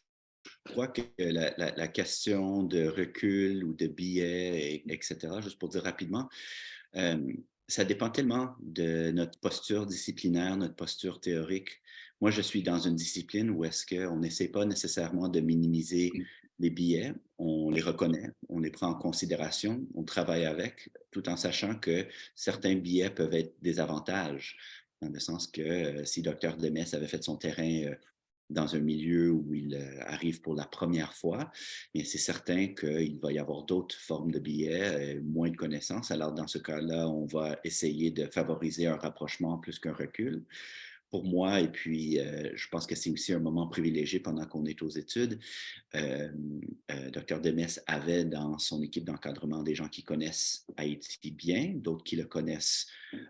crois que la question de recul ou de biais, etc., juste pour dire rapidement, ça dépend tellement de notre posture disciplinaire, notre posture théorique. Moi, je suis dans une discipline où est-ce qu'on n'essaie pas nécessairement de minimiser les biais, on les reconnaît, on les prend en considération, on travaille avec, tout en sachant que certains biais peuvent être des avantages, dans le sens que si Dr. Demess avait fait son terrain dans un milieu où il arrive pour la première fois, mais c'est certain qu'il va y avoir d'autres formes de biais, moins de connaissances. Alors, dans ce cas-là, on va essayer de favoriser un rapprochement plus qu'un recul. Pour moi, et puis je pense que c'est aussi un moment privilégié pendant qu'on est aux études. Dr. Demess avait dans son équipe d'encadrement des gens qui connaissent Haïti bien, d'autres qui le connaissent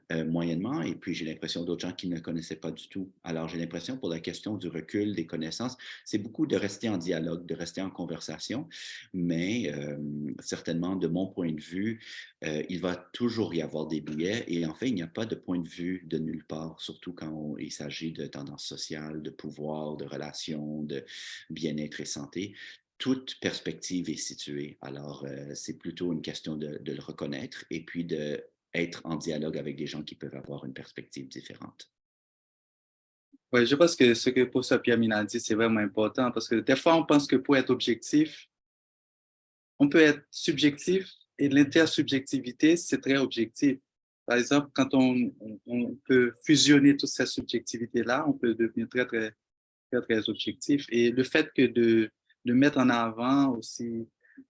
moyennement, et puis j'ai l'impression d'autres gens qui ne le connaissaient pas du tout. Alors j'ai l'impression pour la question du recul des connaissances, c'est beaucoup de rester en dialogue, de rester en conversation, mais certainement de mon point de vue, il va toujours y avoir des biais, et en fait il n'y a pas de point de vue de nulle part, surtout quand il s'agit de tendances sociales, de pouvoir, de relations, de bien-être et santé. Toute perspective est située. Alors, c'est plutôt une question de le reconnaître et puis d'être en dialogue avec des gens qui peuvent avoir une perspective différente. Oui, je pense que ce que le professeur Pierre Mine a dit, c'est vraiment important parce que des fois, on pense que pour être objectif, on peut être subjectif et l'intersubjectivité, c'est très objectif. Par exemple, quand on peut fusionner toutes ces subjectivités-là, on peut devenir très objectif. Et le fait que de mettre en avant aussi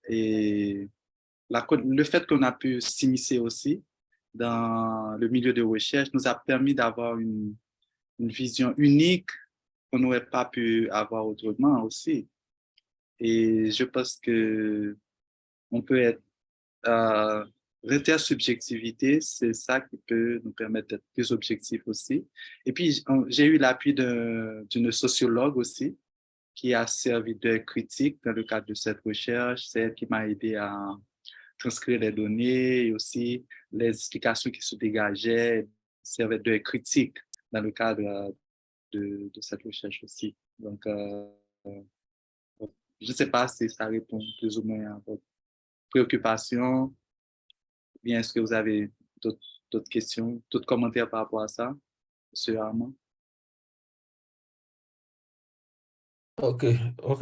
et le fait qu'on a pu s'immiscer aussi dans le milieu de recherche nous a permis d'avoir une vision unique qu'on n'aurait pas pu avoir autrement aussi. Et je pense que on peut être l'intersubjectivité, c'est ça qui peut nous permettre d'être plus objectifs aussi. Et puis, j'ai eu l'appui d'une sociologue aussi qui a servi de critique dans le cadre de cette recherche. C'est elle qui m'a aidé à transcrire les données et aussi les explications qui se dégageaient servaient de critique dans le cadre de cette recherche aussi. Donc, je ne sais pas si ça répond plus ou moins à votre préoccupation. Bien, est-ce que vous avez d'autres questions, d'autres commentaires par rapport à ça, M. Armand? OK,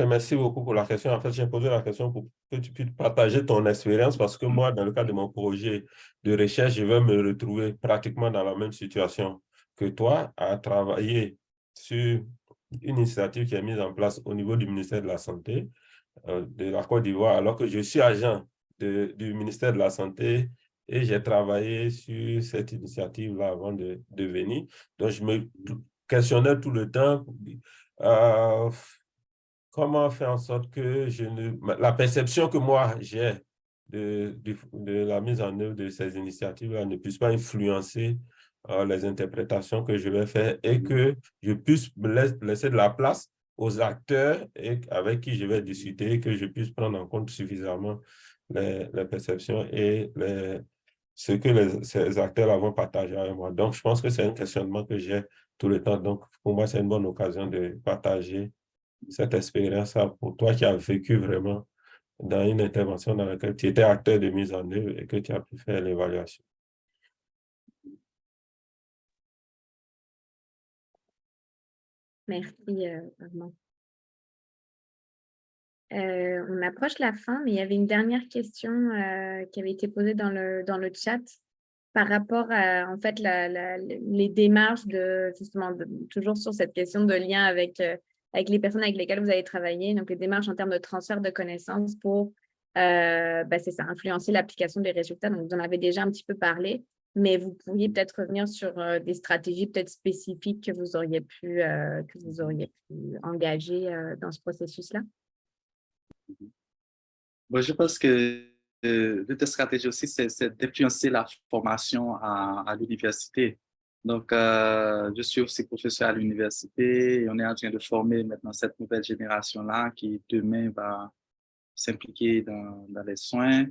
merci beaucoup pour la question. En fait, j'ai posé la question pour que tu puisses partager ton expérience parce que moi, dans le cadre de mon projet de recherche, je vais me retrouver pratiquement dans la même situation que toi, à travailler sur une initiative qui est mise en place au niveau du ministère de la Santé de la Côte d'Ivoire, alors que je suis agent du ministère de la Santé et j'ai travaillé sur cette initiative-là avant de venir. Donc, je me questionnais tout le temps. Comment faire en sorte que la perception que moi j'ai de la mise en œuvre de ces initiatives-là ne puisse pas influencer les interprétations que je vais faire et que je puisse laisser de la place aux acteurs avec qui je vais discuter, que je puisse prendre en compte suffisamment les perceptions et ce que ces acteurs vont partager avec moi. Donc, je pense que c'est un questionnement que j'ai tout le temps. Donc, pour moi, c'est une bonne occasion de partager cette expérience-là pour toi qui as vécu vraiment dans une intervention dans laquelle tu étais acteur de mise en œuvre et que tu as pu faire l'évaluation. Merci, Armand. On approche la fin, mais il y avait une dernière question qui avait été posée dans le chat par rapport à en fait les démarches justement toujours sur cette question de lien avec les personnes avec lesquelles vous avez travaillé, donc les démarches en termes de transfert de connaissances pour c'est ça, influencer l'application des résultats. Donc vous en avez déjà un petit peu parlé, mais vous pourriez peut-être revenir sur des stratégies peut-être spécifiques que vous auriez pu engager dans ce processus-là. Bon, je pense que l'une des stratégies aussi, c'est d'influencer la formation à l'université. Donc, je suis aussi professeur à l'université et on est en train de former maintenant cette nouvelle génération-là qui demain va s'impliquer dans les soins.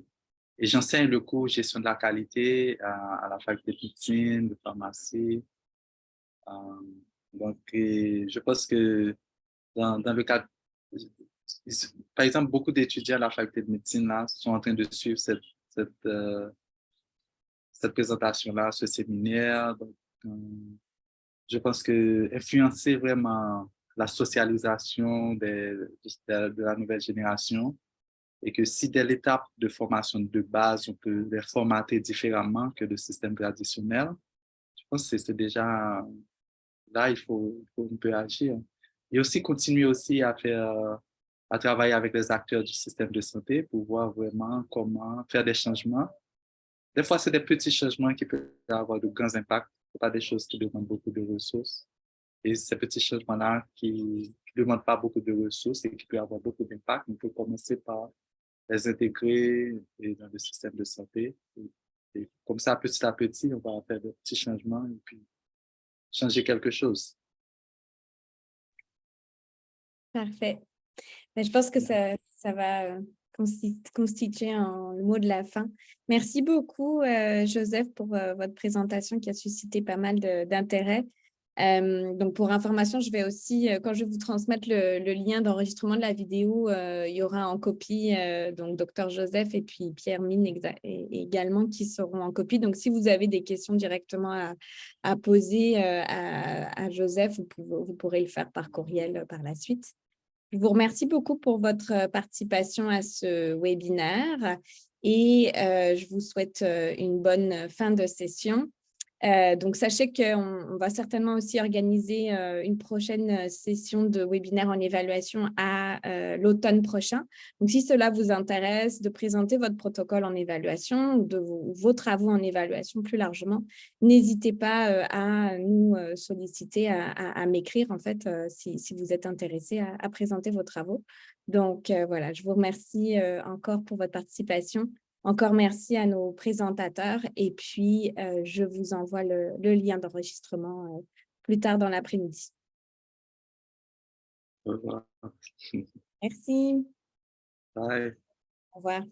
Et j'enseigne le cours gestion de la qualité à la faculté de médecine, de pharmacie. Euh, donc, je pense que dans le cadre, par exemple, beaucoup d'étudiants à la faculté de médecine là, sont en train de suivre cette présentation-là, ce séminaire. Donc, je pense que influencer vraiment la socialisation de la nouvelle génération et que si dès l'étape de formation de base, on peut les formater différemment que le système traditionnel, je pense que c'est déjà là, il faut un peu agir. Et aussi continuer aussi à travailler avec les acteurs du système de santé pour voir vraiment comment faire des changements. Des fois, c'est des petits changements qui peuvent avoir de grands impacts. Ce pas des choses qui demandent beaucoup de ressources. Et ces petits changements-là qui ne demandent pas beaucoup de ressources et qui peuvent avoir beaucoup d'impact, on peut commencer par les intégrer dans le système de santé. Et comme ça, petit à petit, on va faire des petits changements et puis changer quelque chose. Parfait. Mais je pense que ça va constituer le mot de la fin. Merci beaucoup, Joseph, pour votre présentation qui a suscité pas mal d'intérêt. Donc, pour information, je vais aussi, quand je vais vous transmettre le lien d'enregistrement de la vidéo, il y aura en copie donc Dr Joseph et puis Pierre Mine également qui seront en copie. Donc, si vous avez des questions directement à poser à Joseph, vous pourrez le faire par courriel par la suite. Je vous remercie beaucoup pour votre participation à ce webinaire et je vous souhaite une bonne fin de session. Donc, sachez qu'on va certainement aussi organiser une prochaine session de webinaire en évaluation à l'automne prochain. Donc, si cela vous intéresse de présenter votre protocole en évaluation ou de vos travaux en évaluation plus largement, n'hésitez pas à nous solliciter, à m'écrire en fait, si vous êtes intéressé à présenter vos travaux. Donc, voilà, je vous remercie encore pour votre participation. Encore merci à nos présentateurs et puis je vous envoie le lien d'enregistrement plus tard dans l'après-midi. Au revoir. Merci. Bye. Au revoir.